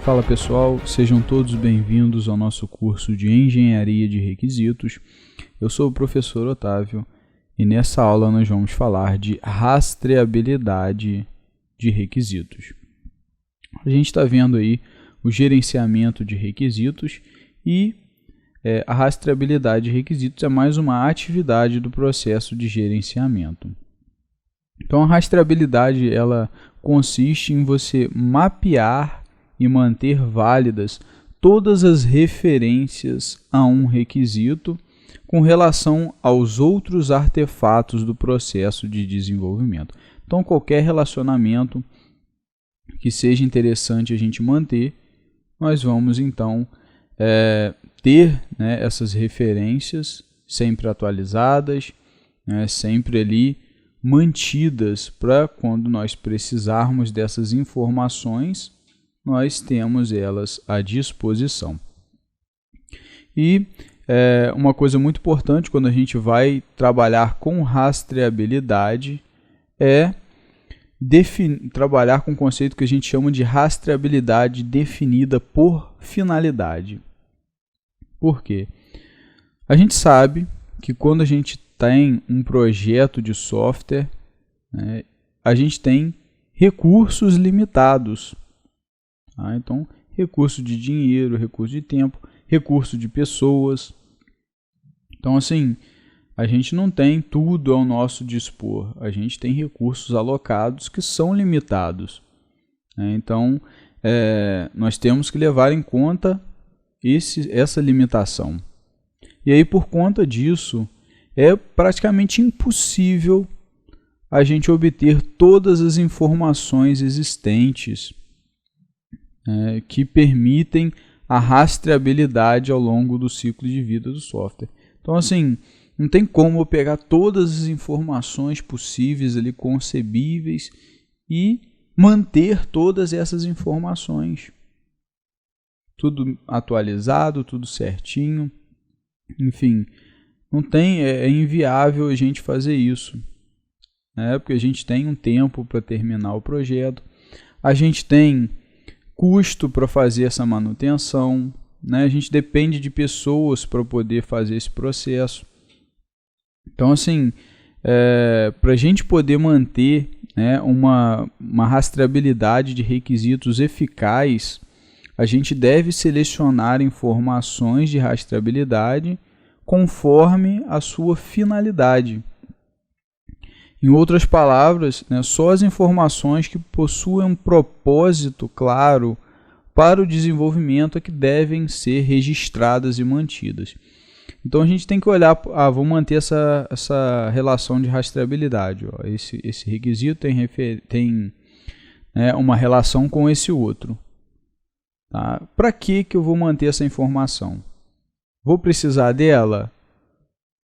Fala pessoal, sejam todos bem-vindos ao nosso curso de Engenharia de Requisitos. Eu sou o professor Otávio e nessa aula nós vamos falar de rastreabilidade de requisitos. A gente está vendo aí o gerenciamento de requisitos e a rastreabilidade de requisitos é mais uma atividade do processo de gerenciamento. Então a rastreabilidade ela consiste em você mapear e manter válidas todas as referências a um requisito com relação aos outros artefatos do processo de desenvolvimento. Então, qualquer relacionamento que seja interessante a gente manter, nós vamos então ter essas referências sempre atualizadas, sempre ali mantidas para quando nós precisarmos dessas informações, nós temos elas à disposição. E uma coisa muito importante quando a gente vai trabalhar com rastreabilidade é trabalhar com um conceito que a gente chama de rastreabilidade definida por finalidade. Por quê? A gente sabe que quando a gente tem um projeto de software, a gente tem recursos limitados. Então, recurso de dinheiro, recurso de tempo, recurso de pessoas. Então, assim, a gente não tem tudo ao nosso dispor. A gente tem recursos alocados que são limitados. Então, nós temos que levar em conta essa limitação. E aí, por conta disso, é praticamente impossível a gente obter todas as informações existentes que permitem a rastreabilidade ao longo do ciclo de vida do software. Então, assim, não tem como eu pegar todas as informações possíveis ali, concebíveis, e manter todas essas informações. Tudo atualizado, tudo certinho. Enfim, não tem, é inviável a gente fazer isso. Porque a gente tem um tempo para terminar o projeto. A gente tem custo para fazer essa manutenção, a gente depende de pessoas para poder fazer esse processo. Então, assim, para a gente poder manter uma rastreabilidade de requisitos eficaz, a gente deve selecionar informações de rastreabilidade conforme a sua finalidade. Em outras palavras, só as informações que possuem um propósito claro para o desenvolvimento é que devem ser registradas e mantidas. Então a gente tem que olhar, vamos manter essa relação de rastreabilidade. Esse requisito tem uma relação com esse outro. Tá? Para que eu vou manter essa informação? Vou precisar dela?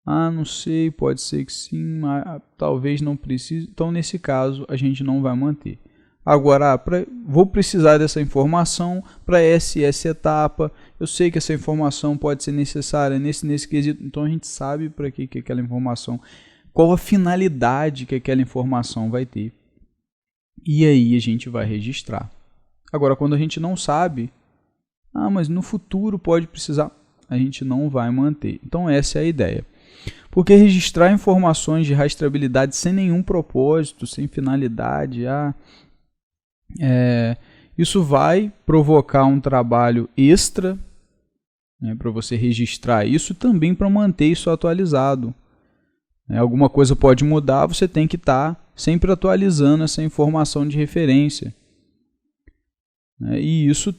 Não sei, pode ser que sim, mas talvez não precise. Então, nesse caso, a gente não vai manter. Agora, vou precisar dessa informação para essa etapa. Eu sei que essa informação pode ser necessária nesse quesito. Então, a gente sabe para que aquela informação, qual a finalidade que aquela informação vai ter. E aí a gente vai registrar. Agora, quando a gente não sabe, mas no futuro pode precisar, a gente não vai manter. Então, essa é a ideia. Porque registrar informações de rastreabilidade sem nenhum propósito, sem finalidade, isso vai provocar um trabalho extra para você registrar isso, também para manter isso atualizado. Alguma coisa pode mudar, você tem que estar sempre atualizando essa informação de referência. E isso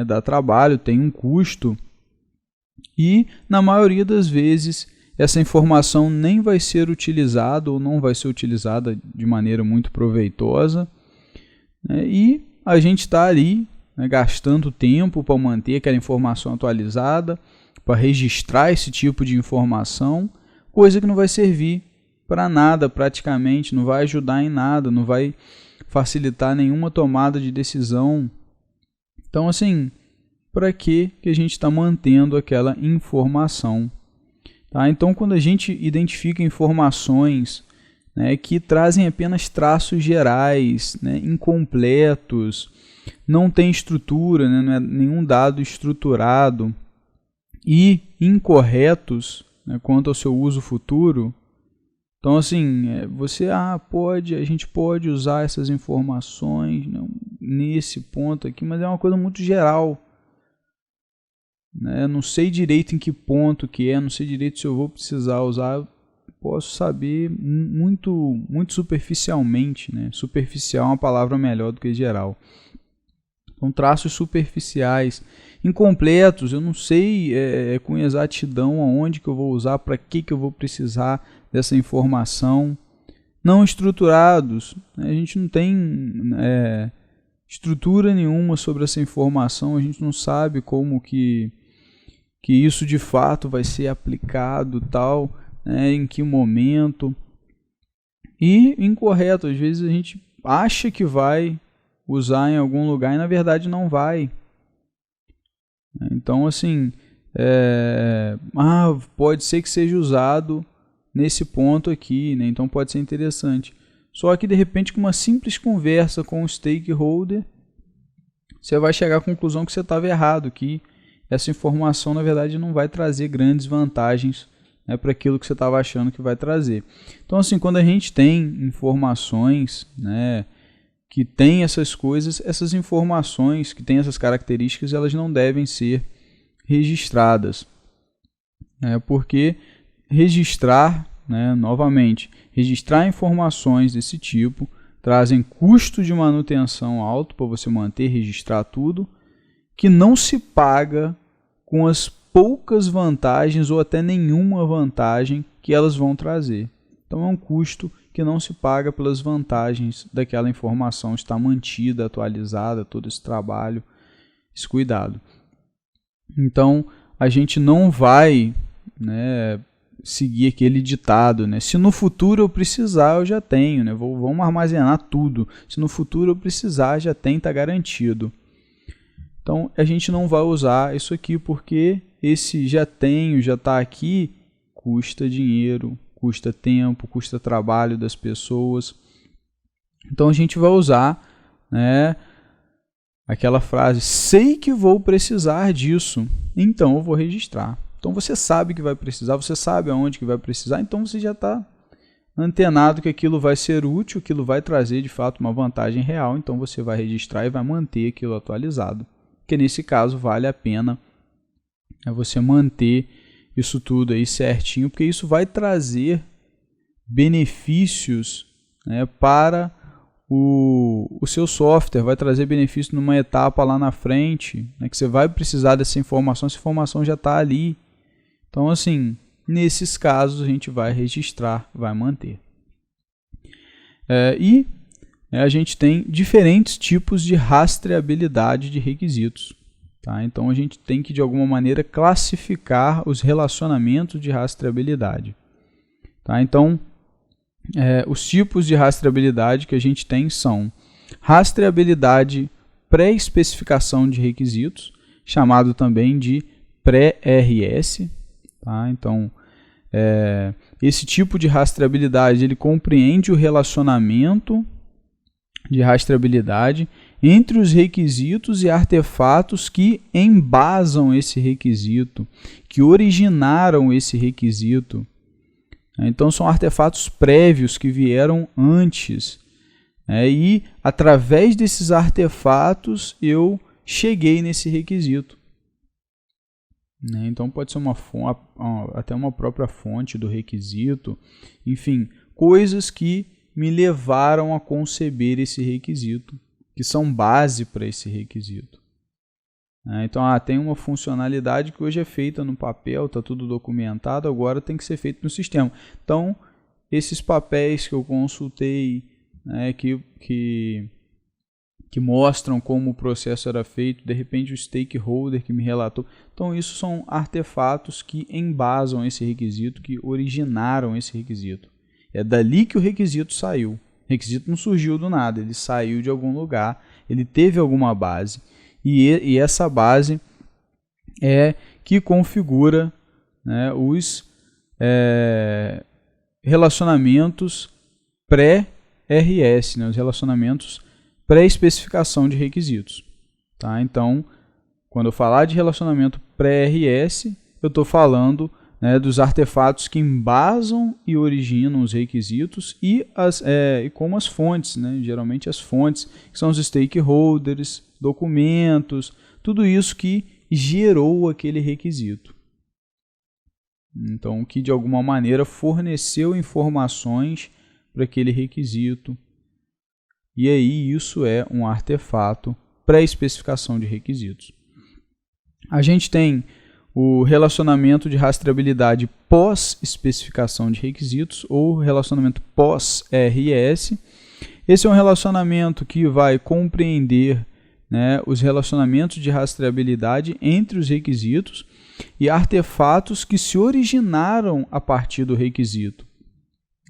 dá trabalho, tem um custo. E, na maioria das vezes, essa informação nem vai ser utilizada ou não vai ser utilizada de maneira muito proveitosa. E a gente está ali gastando tempo para manter aquela informação atualizada, para registrar esse tipo de informação, coisa que não vai servir para nada praticamente, não vai ajudar em nada, não vai facilitar nenhuma tomada de decisão. Então, assim, para que a gente está mantendo aquela informação? Tá? Então, quando a gente identifica informações, né, que trazem apenas traços gerais, né, incompletos, não tem estrutura, né, não é nenhum dado estruturado e incorretos, né, quanto ao seu uso futuro, então assim, a gente pode usar essas informações, né, nesse ponto aqui, mas é uma coisa muito geral. Né? Não sei direito em que ponto que é, não sei direito se eu vou precisar usar, posso saber muito superficialmente, né? Superficial é uma palavra melhor do que geral. Então, traços superficiais, incompletos, eu não sei com exatidão aonde que eu vou usar, para que eu vou precisar dessa informação. Não estruturados, né? A gente não tem estrutura nenhuma sobre essa informação, a gente não sabe como que isso de fato vai ser aplicado, tal, né? Em que momento. E incorreto, às vezes a gente acha que vai usar em algum lugar e na verdade não vai. Então assim, pode ser que seja usado nesse ponto aqui, né? Então pode ser interessante. Só que de repente com uma simples conversa com o stakeholder, você vai chegar à conclusão que você estava errado, que essa informação na verdade não vai trazer grandes vantagens, né, para aquilo que você estava achando que vai trazer. Então assim, quando a gente tem informações, né, que tem essas coisas, essas informações que têm essas características, elas não devem ser registradas. Porque registrar, né, novamente, registrar informações desse tipo trazem custo de manutenção alto para você manter, registrar tudo, que não se paga com as poucas vantagens ou até nenhuma vantagem que elas vão trazer. Então é um custo que não se paga pelas vantagens daquela informação estar mantida, atualizada, todo esse trabalho, esse cuidado. Então a gente não vai, né, seguir aquele ditado, né? Se no futuro eu precisar, eu já tenho, né? Vamos armazenar tudo. Se no futuro eu precisar, já tem, está garantido. Então a gente não vai usar isso aqui porque esse já tenho, já está aqui, custa dinheiro, custa tempo, custa trabalho das pessoas. Então a gente vai usar, né, aquela frase, sei que vou precisar disso, então eu vou registrar. Então você sabe que vai precisar, você sabe aonde que vai precisar, então você já está antenado que aquilo vai ser útil, aquilo vai trazer de fato uma vantagem real, então você vai registrar e vai manter aquilo atualizado. Porque nesse caso vale a pena você manter isso tudo aí certinho, porque isso vai trazer benefícios, né, para o seu software, vai trazer benefício numa etapa lá na frente, né, que você vai precisar dessa informação, essa informação já está ali. Então assim, nesses casos a gente vai registrar, vai manter. A gente tem diferentes tipos de rastreabilidade de requisitos. Tá? Então a gente tem que de alguma maneira classificar os relacionamentos de rastreabilidade. Tá? Então os tipos de rastreabilidade que a gente tem são rastreabilidade pré-especificação de requisitos, chamado também de pré-RS. Tá? Então esse tipo de rastreabilidade ele compreende o relacionamento de rastreabilidade entre os requisitos e artefatos que embasam esse requisito, que originaram esse requisito. Então são artefatos prévios que vieram antes, e através desses artefatos eu cheguei nesse requisito. Então pode ser até uma própria fonte do requisito, enfim, coisas que me levaram a conceber esse requisito, que são base para esse requisito. Então tem uma funcionalidade que hoje é feita no papel, está tudo documentado, agora tem que ser feito no sistema. Então esses papéis que eu consultei, né, que mostram como o processo era feito, de repente o stakeholder que me relatou. Então isso são artefatos que embasam esse requisito, que originaram esse requisito. É dali que o requisito saiu. O requisito não surgiu do nada, ele saiu de algum lugar, ele teve alguma base. E essa base é que configura, né, os relacionamentos pré-RS, né, os relacionamentos pré-especificação de requisitos. Tá? Então, quando eu falar de relacionamento pré-RS, eu estou falando, né, dos artefatos que embasam e originam os requisitos e como as fontes, né, geralmente as fontes, que são os stakeholders, documentos, tudo isso que gerou aquele requisito. Então, que de alguma maneira forneceu informações para aquele requisito. E aí isso é um artefato pré-especificação de requisitos. A gente tem o relacionamento de rastreabilidade pós-especificação de requisitos, ou relacionamento pós-RS. Esse é um relacionamento que vai compreender, né, os relacionamentos de rastreabilidade entre os requisitos e artefatos que se originaram a partir do requisito.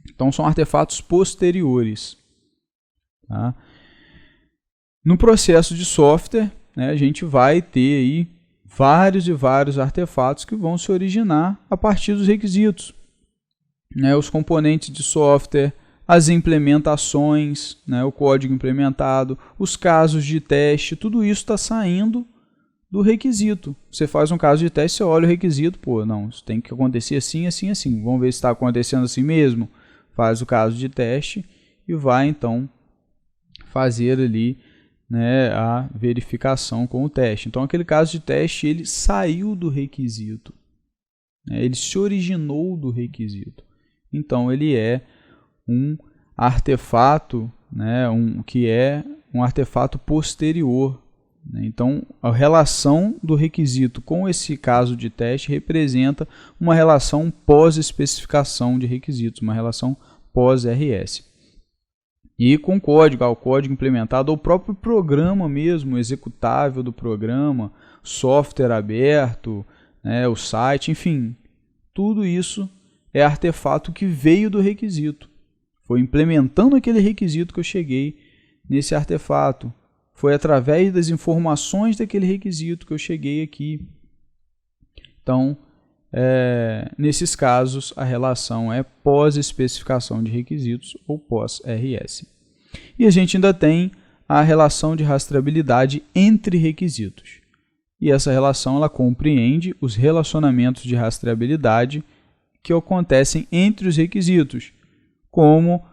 Então, são artefatos posteriores. Tá? No processo de software, né, a gente vai ter aí vários e vários artefatos que vão se originar a partir dos requisitos. Né, os componentes de software, as implementações, né, o código implementado, os casos de teste, tudo isso está saindo do requisito. Você faz um caso de teste, você olha o requisito, pô, não, isso tem que acontecer assim, assim, assim. Vamos ver se está acontecendo assim mesmo. Faz o caso de teste e vai, então, fazer ali, né, a verificação com o teste. Então, aquele caso de teste, ele saiu do requisito. Né, ele se originou do requisito. Então, ele é um artefato, né, que é um artefato posterior. Né? Então, a relação do requisito com esse caso de teste representa uma relação pós-especificação de requisitos, uma relação pós-RS. E com código, o código implementado, ou o próprio programa mesmo, o executável do programa, software aberto, né, o site, enfim, tudo isso é artefato que veio do requisito. Foi implementando aquele requisito que eu cheguei nesse artefato. Foi através das informações daquele requisito que eu cheguei aqui. Então, nesses casos, a relação é pós-especificação de requisitos ou pós-RS. E a gente ainda tem a relação de rastreabilidade entre requisitos. E essa relação ela compreende os relacionamentos de rastreabilidade que acontecem entre os requisitos, como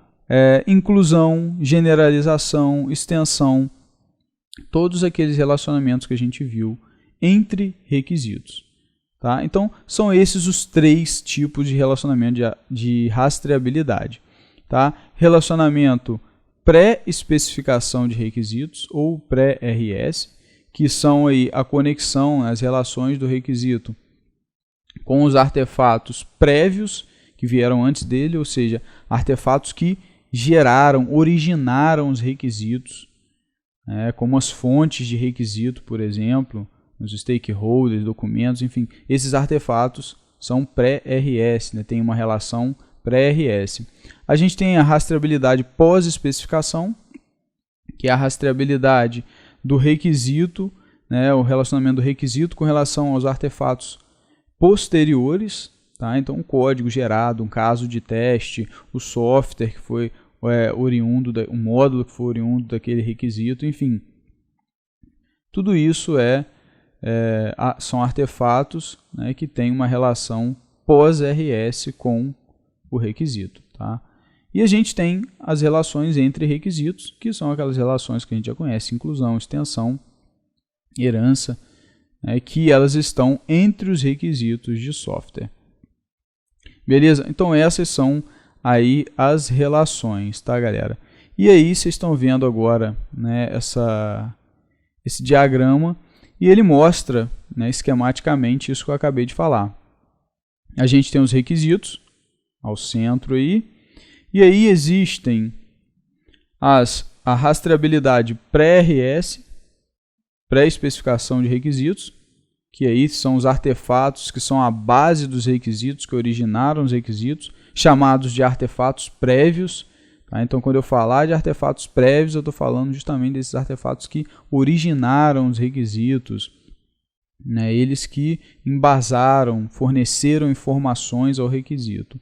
inclusão, generalização, extensão, todos aqueles relacionamentos que a gente viu entre requisitos. Tá? Então, são esses os 3 tipos de relacionamento de rastreabilidade. Tá? Relacionamento pré-especificação de requisitos, ou pré-RS, que são aí a conexão, as relações do requisito com os artefatos prévios que vieram antes dele, ou seja, artefatos que geraram, originaram os requisitos, como as fontes de requisito, por exemplo, os stakeholders, documentos, enfim, esses artefatos são pré-RS, né? Tem uma relação pré-RS. A gente tem a rastreabilidade pós-especificação, que é a rastreabilidade do requisito, né? O relacionamento do requisito com relação aos artefatos posteriores. Tá? Então, um código gerado, um caso de teste, o software que foi oriundo, o módulo que foi oriundo daquele requisito, enfim. Tudo isso são artefatos, né, que têm uma relação pós-RS com o requisito. Tá? E a gente tem as relações entre requisitos, que são aquelas relações que a gente já conhece, inclusão, extensão, herança, né, que elas estão entre os requisitos de software. Beleza? Então essas são aí as relações, tá, galera? E aí vocês estão vendo agora, né, esse diagrama, e ele mostra, né, esquematicamente isso que eu acabei de falar. A gente tem os requisitos ao centro aí, e aí existem a rastreabilidade pré-RS, pré-especificação de requisitos, que aí são os artefatos que são a base dos requisitos, que originaram os requisitos, chamados de artefatos prévios. Tá? Então, quando eu falar de artefatos prévios, eu estou falando justamente desses artefatos que originaram os requisitos. né? Eles que embasaram, forneceram informações ao requisito.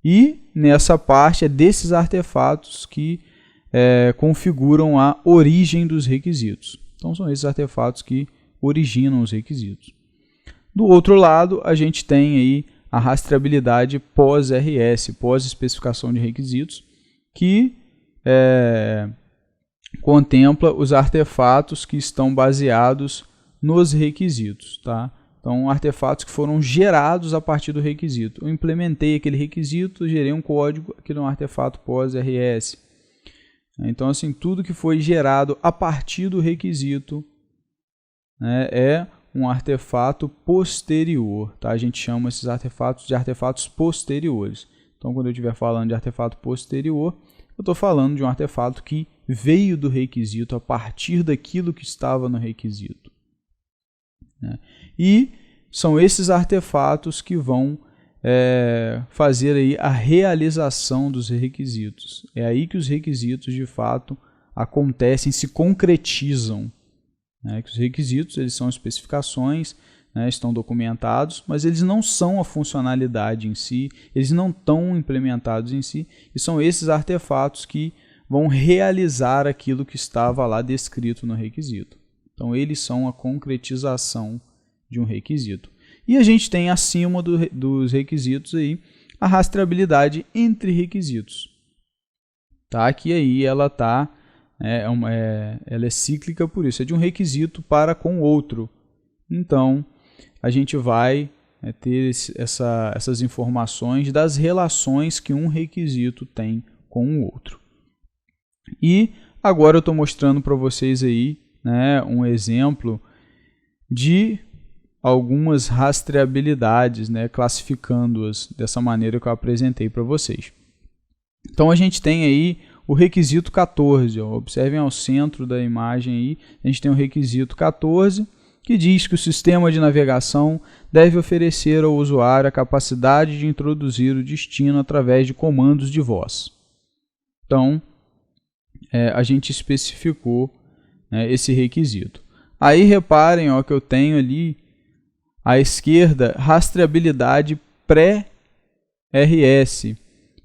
E nessa parte é desses artefatos que configuram a origem dos requisitos. Então são esses artefatos que originam os requisitos. Do outro lado, a gente tem aí a rastreabilidade pós-RS, pós-especificação de requisitos, que contempla os artefatos que estão baseados nos requisitos, tá? Então, artefatos que foram gerados a partir do requisito. Eu implementei aquele requisito, gerei um código, aquilo é um artefato pós-RS. Então, assim, tudo que foi gerado a partir do requisito, né, é um artefato posterior, tá? A gente chama esses artefatos de artefatos posteriores. Então, quando eu estiver falando de artefato posterior, eu estou falando de um artefato que veio do requisito a partir daquilo que estava no requisito, né? E são esses artefatos que vão fazer aí a realização dos requisitos. É aí que os requisitos de fato acontecem, se concretizam, né? Que os requisitos, eles são especificações, né, estão documentados, mas eles não são a funcionalidade em si, eles não estão implementados em si, e são esses artefatos que vão realizar aquilo que estava lá descrito no requisito. Então, eles são a concretização de um requisito. E a gente tem acima dos requisitos aí a rastreabilidade entre requisitos, tá? Que aí ela tá ela é cíclica, por isso é de um requisito para com outro. Então a gente vai ter essas informações das relações que um requisito tem com o outro. E agora eu estou mostrando para vocês aí, né, um exemplo de algumas rastreabilidades, né, classificando-as dessa maneira que eu apresentei para vocês. Então a gente tem aí o requisito 14, ó, observem ao centro da imagem aí, a gente tem o requisito 14, que diz que o sistema de navegação deve oferecer ao usuário a capacidade de introduzir o destino através de comandos de voz. Então, a gente especificou, né, esse requisito. Aí reparem, ó, que eu tenho ali à esquerda rastreabilidade pré-RS.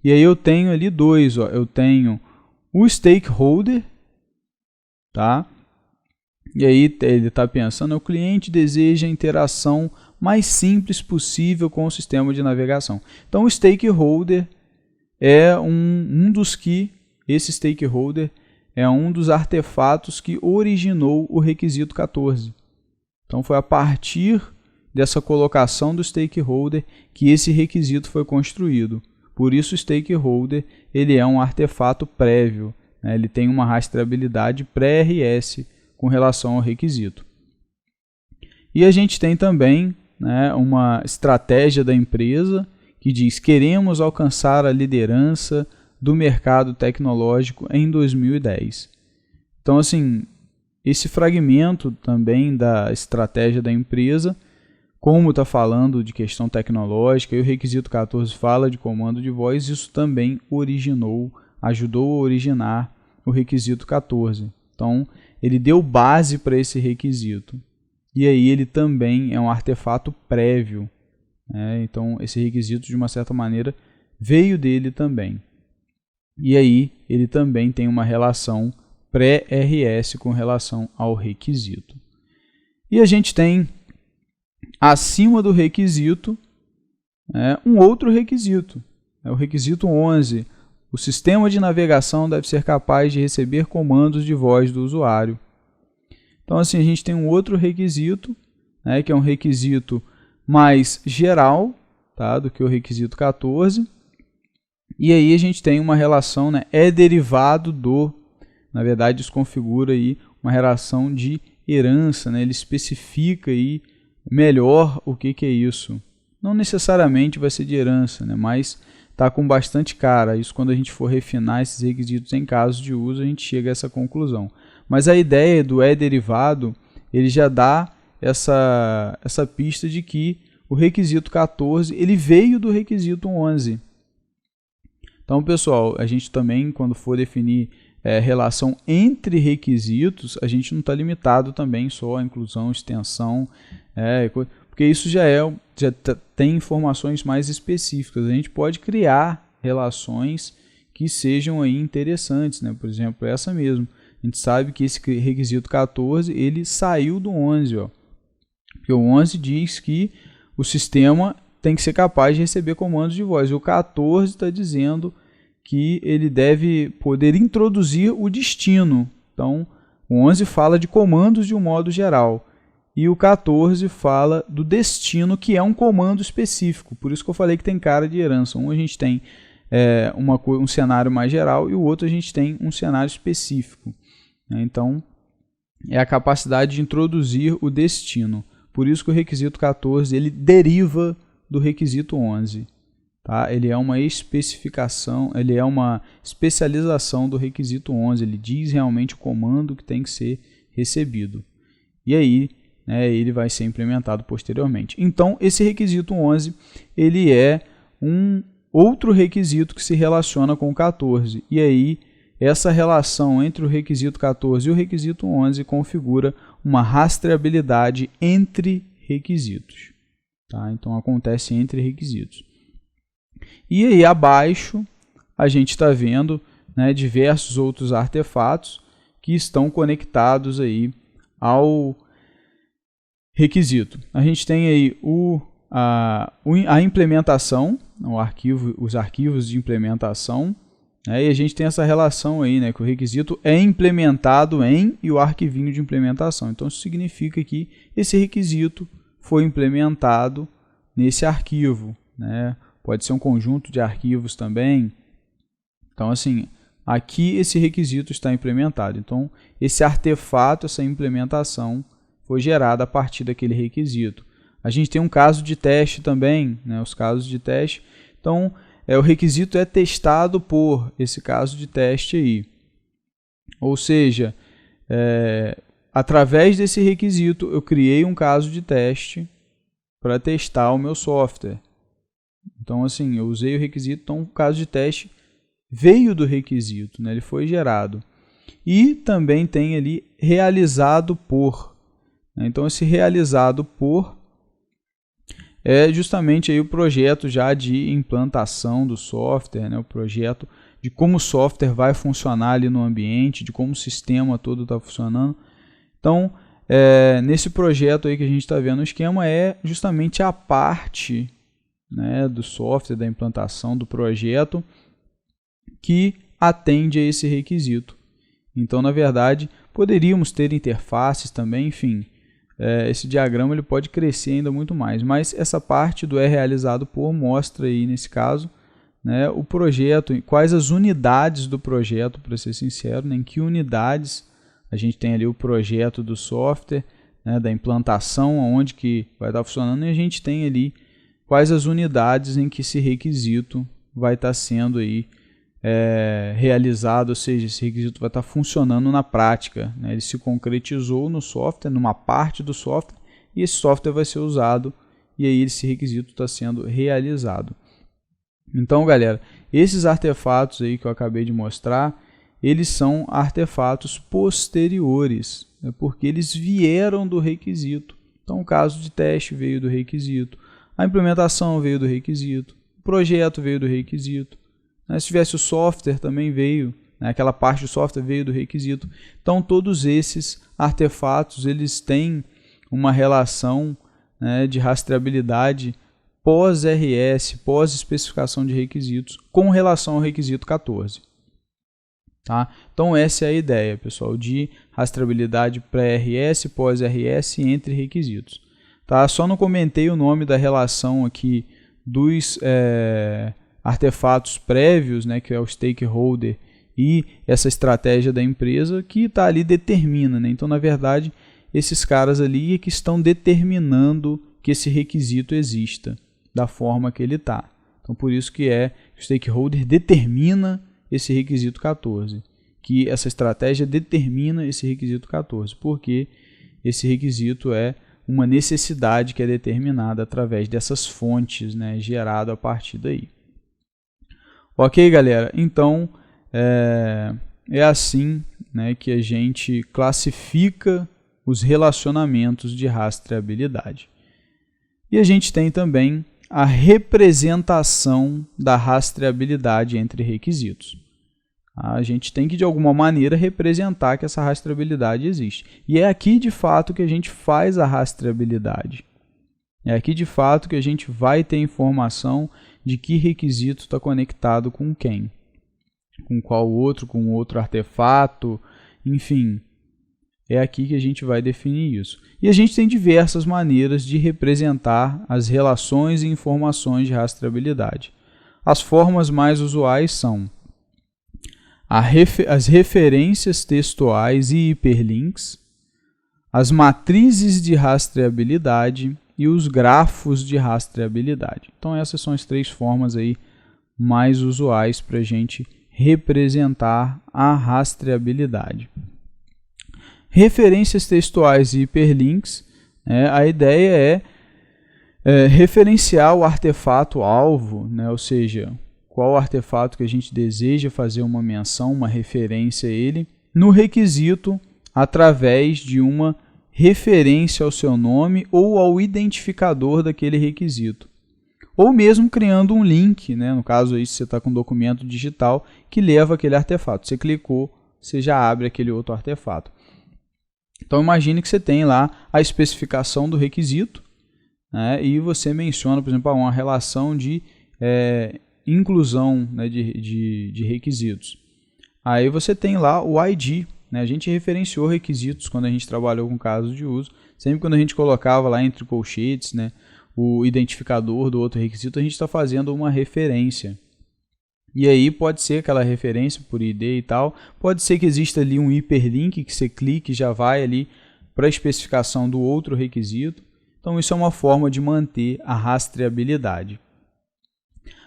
E aí eu tenho ali dois, ó, eu tenho o stakeholder, tá? E aí ele está pensando, o cliente deseja a interação mais simples possível com o sistema de navegação. Então o stakeholder é esse stakeholder é um dos artefatos que originou o requisito 14. Então foi a partir dessa colocação do stakeholder que esse requisito foi construído. Por isso o stakeholder ele é um artefato prévio, né? Ele tem uma rastreabilidade pré-RS com relação ao requisito. E a gente tem também, né, uma estratégia da empresa que diz: queremos alcançar a liderança do mercado tecnológico em 2010. Então, assim, esse fragmento também da estratégia da empresa, como está falando de questão tecnológica e o requisito 14 fala de comando de voz, isso também ajudou a originar o requisito 14. Então, ele deu base para esse requisito. E aí ele também é um artefato prévio, né? Então, esse requisito, de uma certa maneira, veio dele também. E aí ele também tem uma relação pré-RS com relação ao requisito. E a gente tem, acima do requisito, um outro requisito. É o requisito 11. O sistema de navegação deve ser capaz de receber comandos de voz do usuário. Então, assim, a gente tem um outro requisito, né, que é um requisito mais geral, tá, do que o requisito 14. E aí a gente tem uma relação, né, derivado do, na verdade isso configura aí uma relação de herança, né, ele especifica aí melhor o que é isso. Não necessariamente vai ser de herança, né, mas está com bastante cara. Isso, quando a gente for refinar esses requisitos em casos de uso, a gente chega a essa conclusão. Mas a ideia do derivado, ele já dá essa pista de que o requisito 14 ele veio do requisito 11. Então, pessoal, a gente também, quando for definir relação entre requisitos, a gente não está limitado também só a inclusão, extensão, porque isso já tem informações mais específicas. A gente pode criar relações que sejam aí interessantes, né? Por exemplo, essa mesmo. A gente sabe que esse requisito 14 ele saiu do 11, ó. Porque o 11 diz que o sistema tem que ser capaz de receber comandos de voz. E o 14 está dizendo que ele deve poder introduzir o destino. Então, o 11 fala de comandos de um modo geral. E o 14 fala do destino, que é um comando específico. Por isso que eu falei que tem cara de herança. Um a gente tem um cenário mais geral e o outro a gente tem um cenário específico. Então, é a capacidade de introduzir o destino. Por isso que o requisito 14 ele deriva do requisito 11. Tá? Ele é uma especificação, ele é uma especialização do requisito 11. Ele diz realmente o comando que tem que ser recebido. E aí, ele vai ser implementado posteriormente. Então, esse requisito 11 ele é um outro requisito que se relaciona com o 14. E aí, essa relação entre o requisito 14 e o requisito 11 configura uma rastreabilidade entre requisitos. Tá? Então, acontece entre requisitos. E aí, abaixo, a gente está vendo diversos outros artefatos que estão conectados aí ao requisito. A gente tem aí a implementação, os arquivos de implementação, e a gente tem essa relação aí, que o requisito é implementado em e o arquivinho de implementação. Então, isso significa que esse requisito foi implementado nesse arquivo. Pode ser um conjunto de arquivos também. Então, assim, aqui esse requisito está implementado. Então, esse artefato, essa implementação, foi gerada a partir daquele requisito. A gente tem um caso de teste também, os casos de teste. Então, o requisito é testado por esse caso de teste aí. Ou seja, através desse requisito, eu criei um caso de teste para testar o meu software. Então, assim, eu usei o requisito, então o caso de teste veio do requisito, ele foi gerado. E também tem ali realizado por. Então, esse realizado por é justamente aí o projeto já de implantação do software, o projeto de como o software vai funcionar ali no ambiente, de como o sistema todo está funcionando. Então, nesse projeto aí que a gente está vendo, o esquema é justamente a parte do software, da implantação do projeto que atende a esse requisito. Então, na verdade, poderíamos ter interfaces também, enfim. Esse diagrama ele pode crescer ainda muito mais, mas essa parte do realizado por mostra aí nesse caso o projeto, quais as unidades do projeto, para ser sincero, em que unidades a gente tem ali o projeto do software, da implantação, onde que vai estar funcionando, e a gente tem ali quais as unidades em que esse requisito vai estar sendo aí realizado, ou seja, esse requisito vai estar funcionando na prática. Ele se concretizou no software, numa parte do software, e esse software vai ser usado, e aí esse requisito está sendo realizado. Então, galera, esses artefatos aí que eu acabei de mostrar, eles são artefatos posteriores, porque eles vieram do requisito. Então, o caso de teste veio do requisito, a implementação veio do requisito, o projeto veio do requisito. Se tivesse o software, também veio, aquela parte do software veio do requisito. Então, todos esses artefatos eles têm uma relação de rastreabilidade pós-RS, pós-especificação de requisitos, com relação ao requisito 14. Tá? Então, essa é a ideia, pessoal, de rastreabilidade pré-RS, pós-RS entre requisitos. Tá? Só não comentei o nome da relação aqui dos artefatos prévios, que é o stakeholder e essa estratégia da empresa que está ali determina. Então, na verdade, esses caras ali é que estão determinando que esse requisito exista da forma que ele está. Então, por isso que o stakeholder determina esse requisito 14, que essa estratégia determina esse requisito 14, porque esse requisito é uma necessidade que é determinada através dessas fontes, gerado a partir daí. Ok, galera? Então, é assim, né, que a gente classifica os relacionamentos de rastreabilidade. E a gente tem também a representação da rastreabilidade entre requisitos. A gente tem que, de alguma maneira, representar que essa rastreabilidade existe. E é aqui, de fato, que a gente faz a rastreabilidade. É aqui, de fato, que a gente vai ter informação de que requisito está conectado com quem. Com qual outro, com outro artefato, enfim. É aqui que a gente vai definir isso. E a gente tem diversas maneiras de representar as relações e informações de rastreabilidade. As formas mais usuais são as referências textuais e hiperlinks, as matrizes de rastreabilidade e os grafos de rastreabilidade. Então essas são as 3 formas aí mais usuais para a gente representar a rastreabilidade. Referências textuais e hiperlinks, a ideia é referenciar o artefato alvo, ou seja, qual artefato que a gente deseja fazer uma menção, uma referência a ele, no requisito através de uma referência ao seu nome ou ao identificador daquele requisito. Ou mesmo criando um link, no caso aí se você está com um documento digital que leva aquele artefato. Você clicou, você já abre aquele outro artefato. Então imagine que você tem lá a especificação do requisito, e você menciona, por exemplo, uma relação de inclusão, de requisitos. Aí você tem lá o ID. A gente referenciou requisitos quando a gente trabalhou com casos de uso. Sempre quando a gente colocava lá entre colchetes, o identificador do outro requisito, a gente está fazendo uma referência. E aí pode ser aquela referência por ID e tal, pode ser que exista ali um hiperlink que você clique e já vai ali para a especificação do outro requisito. Então isso é uma forma de manter a rastreabilidade.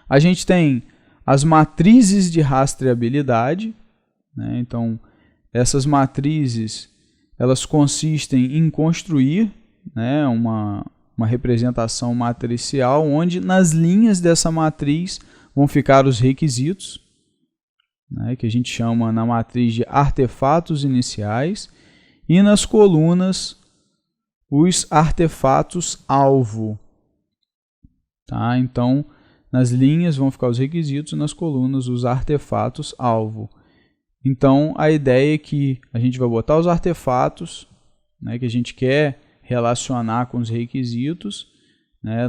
A gente tem as matrizes de rastreabilidade, então essas matrizes elas consistem em construir uma representação matricial onde nas linhas dessa matriz vão ficar os requisitos, que a gente chama na matriz de artefatos iniciais, e nas colunas os artefatos alvo. Então, nas linhas vão ficar os requisitos, nas colunas os artefatos alvo. Então, a ideia é que a gente vai botar os artefatos que a gente quer relacionar com os requisitos,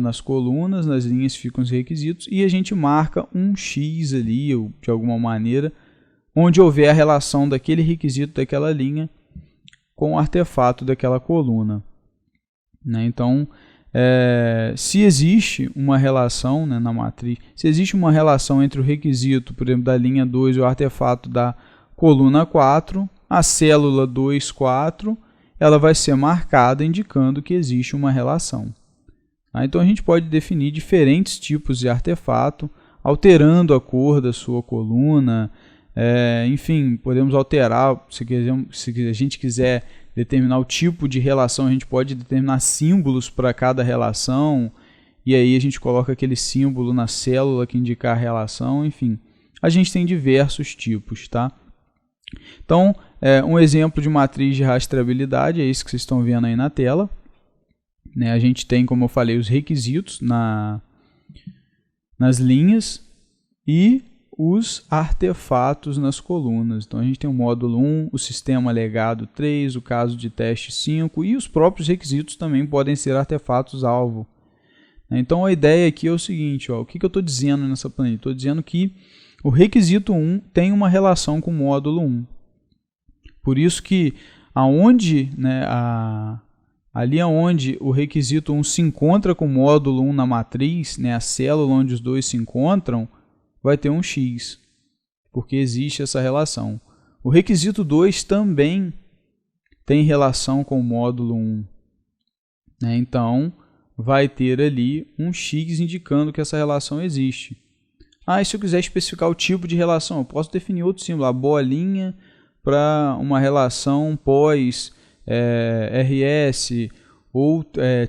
nas colunas, nas linhas ficam os requisitos, e a gente marca um X ali, ou de alguma maneira, onde houver a relação daquele requisito daquela linha com o artefato daquela coluna. Então, se existe uma relação na matriz, se existe uma relação entre o requisito, por exemplo, da linha 2 e o artefato da coluna 4, a célula 2, 4, ela vai ser marcada indicando que existe uma relação. Então a gente pode definir diferentes tipos de artefato, alterando a cor da sua coluna, enfim, podemos alterar, se a gente quiser determinar o tipo de relação, a gente pode determinar símbolos para cada relação, e aí a gente coloca aquele símbolo na célula que indica a relação, enfim. A gente tem diversos tipos, tá? Então, um exemplo de matriz de rastreabilidade é esse que vocês estão vendo aí na tela. A gente tem, como eu falei, os requisitos nas linhas e os artefatos nas colunas. Então a gente tem o módulo 1, o sistema legado 3, o caso de teste 5 e os próprios requisitos também podem ser artefatos alvo. Então a ideia aqui é o seguinte, o que eu estou dizendo nessa planilha? Estou dizendo que o requisito 1 tem uma relação com o módulo 1. Por isso que ali onde o requisito 1 se encontra com o módulo 1 na matriz, a célula onde os dois se encontram, vai ter um X, porque existe essa relação. O requisito 2 também tem relação com o módulo 1. Então, vai ter ali um X indicando que essa relação existe. E se eu quiser especificar o tipo de relação, eu posso definir outro símbolo, a bolinha para uma relação pós RS, ou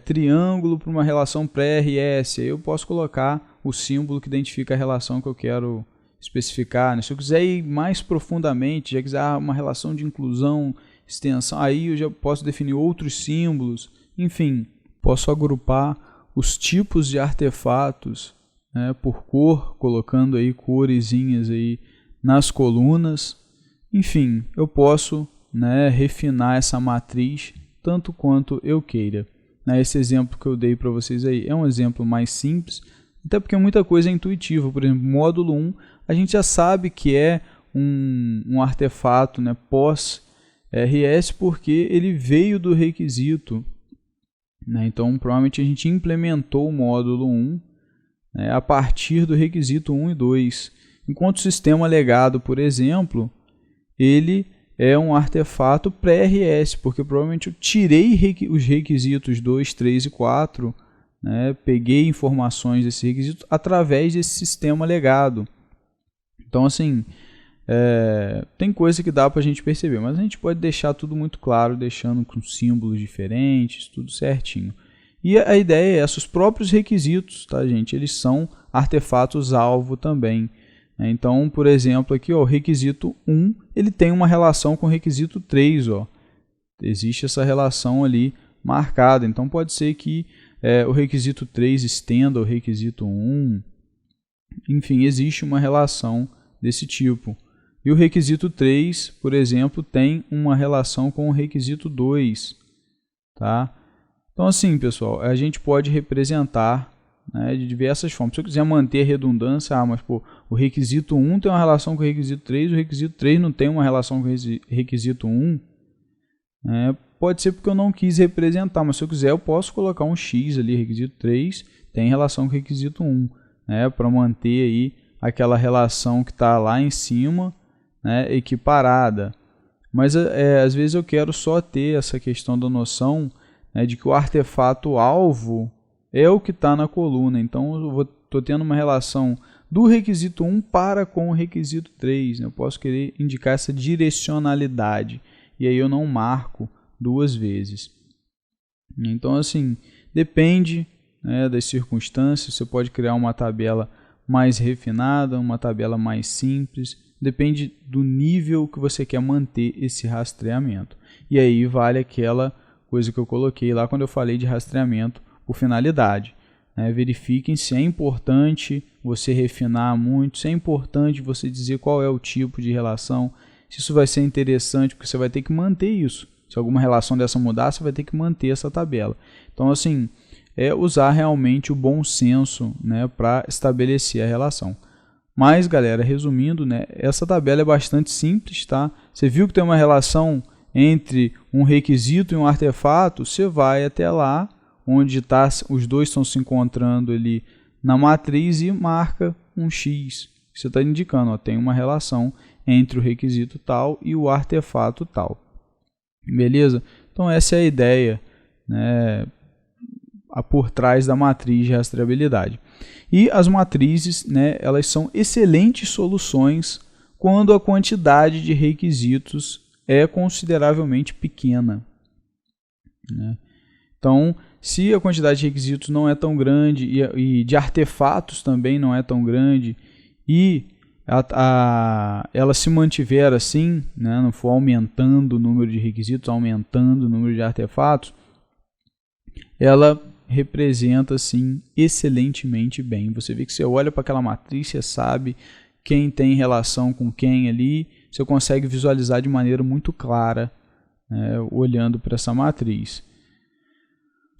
triângulo para uma relação pré-RS. Aí eu posso colocar o símbolo que identifica a relação que eu quero especificar, né? Se eu quiser ir mais profundamente, já quiser uma relação de inclusão, extensão, aí eu já posso definir outros símbolos, enfim, posso agrupar os tipos de artefatos, né, por cor, colocando aí coresinhas aí nas colunas. Enfim, eu posso, né, refinar essa matriz tanto quanto eu queira. Esse exemplo que eu dei para vocês aí é um exemplo mais simples, até porque muita coisa é intuitiva. Por exemplo, módulo 1, a gente já sabe que é um artefato, né, pós-RS, porque ele veio do requisito, né? Então, provavelmente a gente implementou o módulo 1, né, a partir do requisito 1 e 2. Enquanto o sistema legado, por exemplo, ele é um artefato pré-RS, porque provavelmente eu tirei os requisitos 2, 3 e 4, né, peguei informações desse requisito através desse sistema legado. Então, assim, tem coisa que dá para a gente perceber, mas a gente pode deixar tudo muito claro, deixando com símbolos diferentes, tudo certinho. E a ideia é essa, os próprios requisitos, tá, gente? Eles são artefatos-alvo também. Então, por exemplo, aqui, ó, o requisito 1, ele tem uma relação com o requisito 3. Ó. Existe essa relação ali marcada. Então, pode ser que o requisito 3 estenda o requisito 1. Enfim, existe uma relação desse tipo. E o requisito 3, por exemplo, tem uma relação com o requisito 2. Tá? Então, assim, pessoal, a gente pode representar, né, de diversas formas. Se eu quiser manter a redundância, mas pô, o requisito 1 tem uma relação com o requisito 3, o requisito 3 não tem uma relação com o requisito 1, né, pode ser porque eu não quis representar, mas se eu quiser eu posso colocar um X ali, requisito 3 tem relação com o requisito 1, né, para manter aí aquela relação que está lá em cima, né, equiparada. Mas às vezes eu quero só ter essa questão da noção, né, de que o artefato alvo é o que está na coluna. Então eu estou tendo uma relação do requisito 1 para com o requisito 3. Né? Eu posso querer indicar essa direcionalidade. E aí eu não marco duas vezes. Então, assim, depende, né, das circunstâncias. Você pode criar uma tabela mais refinada, uma tabela mais simples. Depende do nível que você quer manter esse rastreamento. E aí vale aquela coisa que eu coloquei lá quando eu falei de rastreamento por finalidade. Verifiquem se é importante você refinar muito, se é importante você dizer qual é o tipo de relação, se isso vai ser interessante, porque você vai ter que manter isso. Se alguma relação dessa mudar, você vai ter que manter essa tabela. Então, assim, usar realmente o bom senso, né, para estabelecer a relação. Mas, galera, resumindo, né, essa tabela é bastante simples, tá? Você viu que tem uma relação entre um requisito e um artefato, você vai até lá, onde os dois estão se encontrando ali na matriz e marca um X. Você está indicando, ó, tem uma relação entre o requisito tal e o artefato tal. Beleza? Então essa é a ideia, né, por trás da matriz de rastreabilidade. E as matrizes, né, elas são excelentes soluções quando a quantidade de requisitos é consideravelmente pequena, né? Então, se a quantidade de requisitos não é tão grande e de artefatos também não é tão grande e ela se mantiver assim, né, não for aumentando o número de requisitos, aumentando o número de artefatos, ela representa assim excelentemente bem. Você vê que você olha para aquela matriz, você sabe quem tem relação com quem ali, você consegue visualizar de maneira muito clara, né, olhando para essa matriz.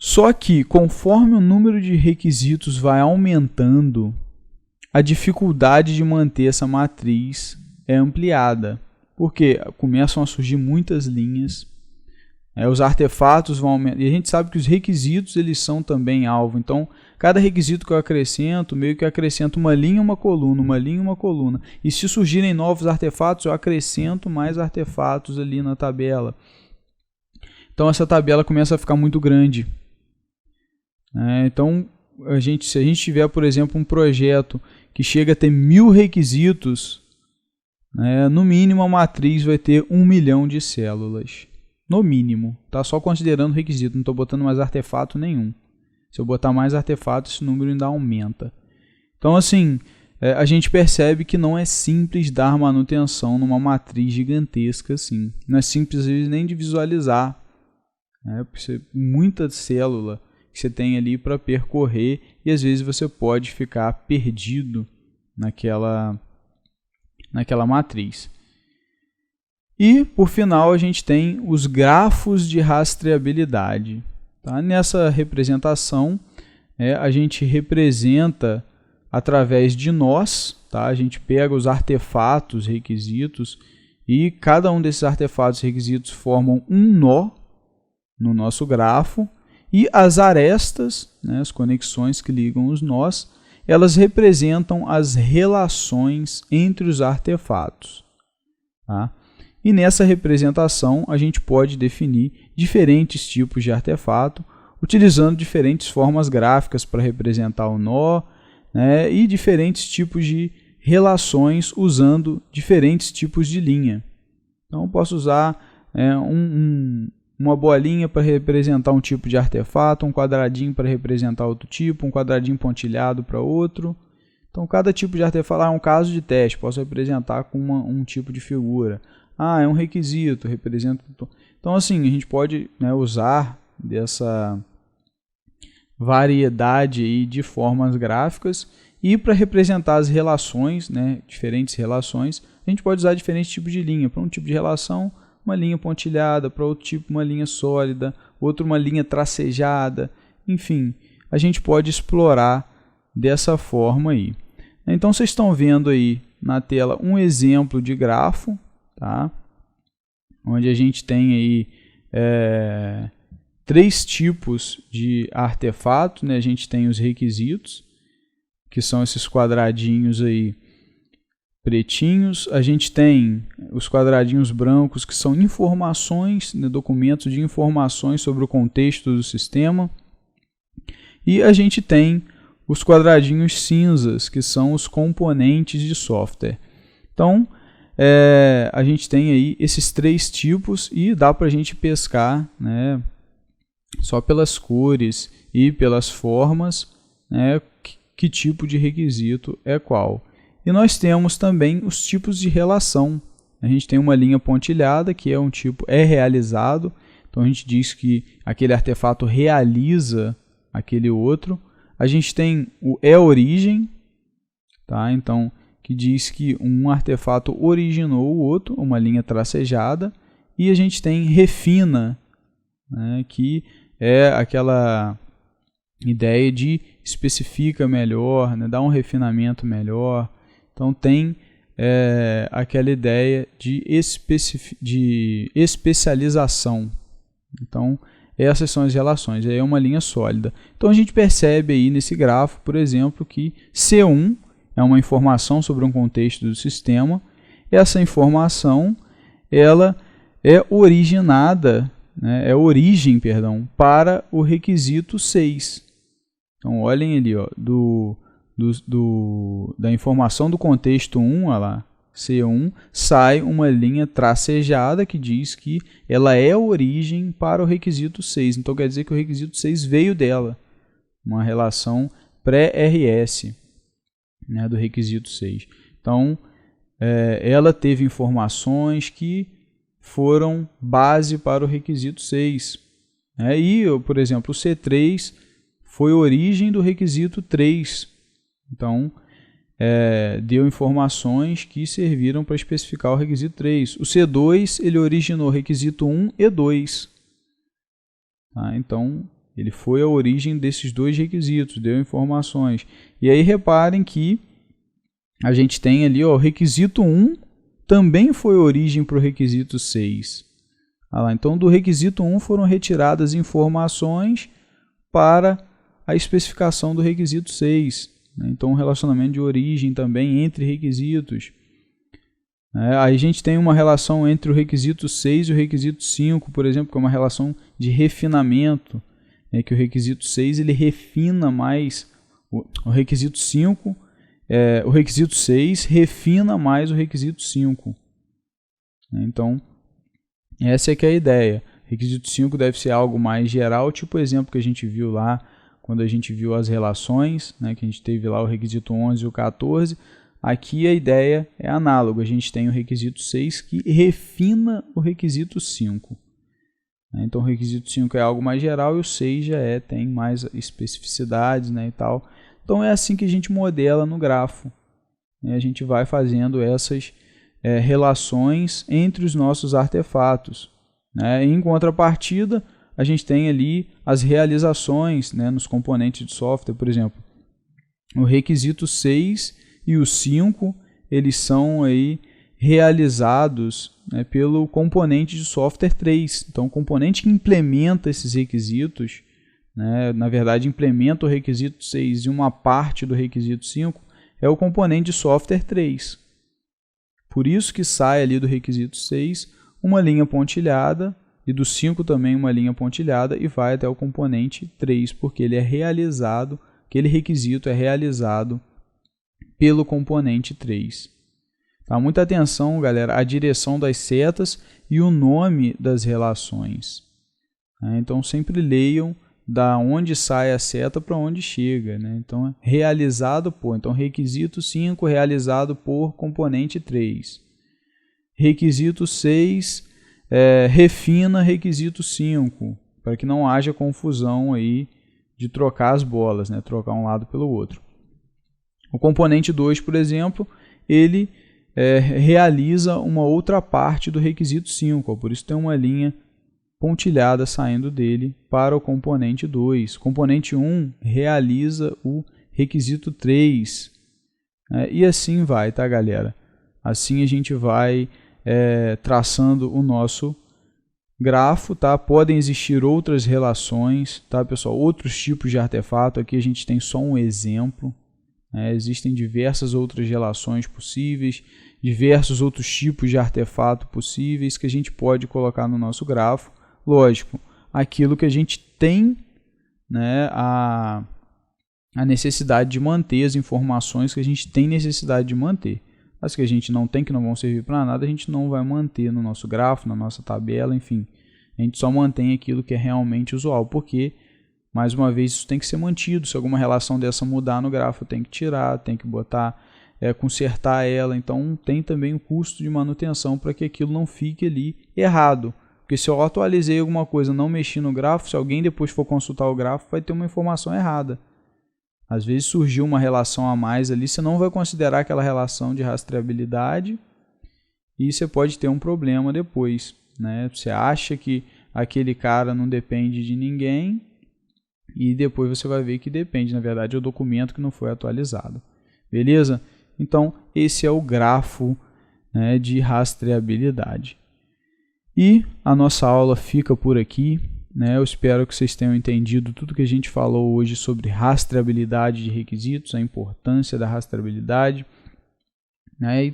Só que, conforme o número de requisitos vai aumentando, a dificuldade de manter essa matriz é ampliada, porque começam a surgir muitas linhas, os artefatos vão aumentar, e a gente sabe que os requisitos eles são também alvo. Então, cada requisito que eu acrescento, meio que acrescento uma linha, uma coluna, uma linha, uma coluna. E se surgirem novos artefatos, eu acrescento mais artefatos ali na tabela. Então, essa tabela começa a ficar muito grande. Então, se a gente tiver, por exemplo, um projeto que chega a ter 1000 requisitos, no mínimo a matriz vai ter 1 milhão de células. No mínimo, tá? Só considerando requisito, não estou botando mais artefato nenhum. Se eu botar mais artefatos, esse número ainda aumenta. Então, assim, a gente percebe que não é simples dar manutenção numa matriz gigantesca assim. Não é simples às vezes, nem de visualizar. Porque muita célula que você tem ali para percorrer e às vezes você pode ficar perdido naquela matriz. E, por final, a gente tem os grafos de rastreabilidade. Tá? Nessa representação, a gente representa através de nós, tá? A gente pega os artefatos, requisitos, e cada um desses artefatos requisitos formam um nó no nosso grafo, e as arestas, né, as conexões que ligam os nós, elas representam as relações entre os artefatos. Tá? E nessa representação a gente pode definir diferentes tipos de artefato, utilizando diferentes formas gráficas para representar o nó, né, e diferentes tipos de relações usando diferentes tipos de linha. Então eu posso usar uma bolinha para representar um tipo de artefato, um quadradinho para representar outro tipo, um quadradinho pontilhado para outro. Então cada tipo de artefato é um caso de teste, posso representar com um tipo de figura. É um requisito, representa... Então assim, a gente pode, né, usar dessa variedade aí de formas gráficas e para representar as relações, né, diferentes relações, a gente pode usar diferentes tipos de linha. Para um tipo de relação, uma linha pontilhada, para outro tipo uma linha sólida, outro uma linha tracejada, enfim, a gente pode explorar dessa forma aí. Então vocês estão vendo aí na tela um exemplo de grafo, tá? Onde a gente tem aí três tipos de artefato, né? A gente tem os requisitos, que são esses quadradinhos aí pretinhos. A gente tem os quadradinhos brancos, que são informações, né, documentos de informações sobre o contexto do sistema. E a gente tem os quadradinhos cinzas, que são os componentes de software. Então, a gente tem aí esses três tipos e dá para a gente pescar, né, só pelas cores e pelas formas, né, que tipo de requisito é qual. E nós temos também os tipos de relação. A gente tem uma linha pontilhada, que é um tipo realizado. Então a gente diz que aquele artefato realiza aquele outro. A gente tem o origem, tá? Então, que diz que um artefato originou o outro, uma linha tracejada. E a gente tem refina, né, que é aquela ideia de especifica melhor, né, dá um refinamento melhor. Então tem aquela ideia de especialização. Então essas são as relações, aí é uma linha sólida. Então a gente percebe aí nesse grafo, por exemplo, que C1 é uma informação sobre um contexto do sistema. Essa informação ela é originada, né, para o requisito 6. Então olhem ali, ó, da informação do contexto 1, olha lá, C1, sai uma linha tracejada que diz que ela é a origem para o requisito 6. Então quer dizer que o requisito 6 veio dela, uma relação pré-RS, né, do requisito 6. Então ela teve informações que foram base para o requisito 6. E, por exemplo, o C3 foi origem do requisito 3. Então, deu informações que serviram para especificar o requisito 3. O C2 ele originou o requisito 1 e 2. Tá? Então, ele foi a origem desses dois requisitos, deu informações. E aí reparem que a gente tem ali, ó, o requisito 1 também foi origem para o requisito 6. Então, do requisito 1 foram retiradas informações para a especificação do requisito 6. Então, um relacionamento de origem também entre requisitos. Aí a gente tem uma relação entre o requisito 6 e o requisito 5, por exemplo, que é uma relação de refinamento, que o requisito 6 ele refina mais o requisito 5, o requisito 6 refina mais o requisito 5. Então, essa é que é a ideia. O requisito 5 deve ser algo mais geral, tipo o exemplo que a gente viu lá, quando a gente viu as relações, né, que a gente teve lá o requisito 11 e o 14, aqui a ideia é análoga. A gente tem o requisito 6 que refina o requisito 5. Então o requisito 5 é algo mais geral e o 6 já tem mais especificidades, né, e tal. Então é assim que a gente modela no grafo. A gente vai fazendo essas relações entre os nossos artefatos. Em contrapartida, a gente tem ali as realizações, né, nos componentes de software, por exemplo. O requisito 6 e o 5, eles são aí realizados, né, pelo componente de software 3. Então, o componente que implementa esses requisitos, né, na verdade, implementa o requisito 6 e uma parte do requisito 5, é o componente de software 3. Por isso que sai ali do requisito 6 uma linha pontilhada, e do 5 também uma linha pontilhada, e vai até o componente 3, porque ele é realizado, aquele requisito é realizado pelo componente 3. Tá? Muita atenção, galera, à direção das setas e o nome das relações. Então, sempre leiam da onde sai a seta para onde chega. Né? Então, realizado por. Então, requisito 5 realizado por componente 3. Requisito 6 refina requisito 5, para que não haja confusão aí de trocar as bolas, né? Trocar um lado pelo outro. O componente 2, por exemplo, ele realiza uma outra parte do requisito 5, por isso tem uma linha pontilhada saindo dele para o componente 2. O componente 1 realiza o requisito 3. E assim vai, tá, galera? Assim a gente vai traçando o nosso grafo, tá? Podem existir outras relações, tá, pessoal? Outros tipos de artefato. Aqui a gente tem só um exemplo. Existem diversas outras relações possíveis, diversos outros tipos de artefato possíveis que a gente pode colocar no nosso grafo. Lógico, aquilo que a gente tem, né, a necessidade de manter, as informações que a gente tem necessidade de manter. As que a gente não tem, que não vão servir para nada, a gente não vai manter no nosso grafo, na nossa tabela, enfim. A gente só mantém aquilo que é realmente usual, porque, mais uma vez, isso tem que ser mantido. Se alguma relação dessa mudar no grafo, tem que tirar, tem que botar, consertar ela. Então, tem também um custo de manutenção para que aquilo não fique ali errado. Porque se eu atualizei alguma coisa, não mexi no grafo, se alguém depois for consultar o grafo, vai ter uma informação errada. Às vezes surgiu uma relação a mais ali, você não vai considerar aquela relação de rastreabilidade e você pode ter um problema depois. Né? Você acha que aquele cara não depende de ninguém e depois você vai ver que depende. Na verdade, é o documento que não foi atualizado. Beleza? Então, esse é o grafo, né, de rastreabilidade. E a nossa aula fica por aqui. Eu espero que vocês tenham entendido tudo que a gente falou hoje sobre rastreabilidade de requisitos, a importância da rastreabilidade, e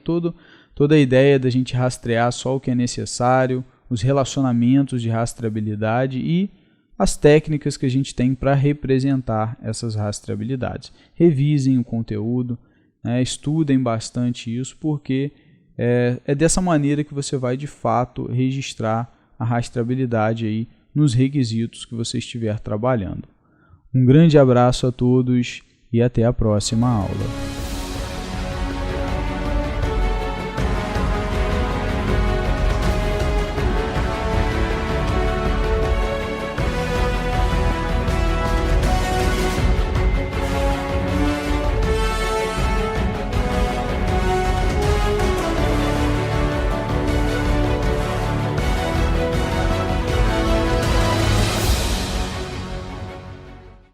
toda a ideia da gente rastrear só o que é necessário, os relacionamentos de rastreabilidade e as técnicas que a gente tem para representar essas rastreabilidades. Revisem o conteúdo, estudem bastante isso, porque é dessa maneira que você vai de fato registrar a rastreabilidade aí nos requisitos que você estiver trabalhando. Um grande abraço a todos e até a próxima aula.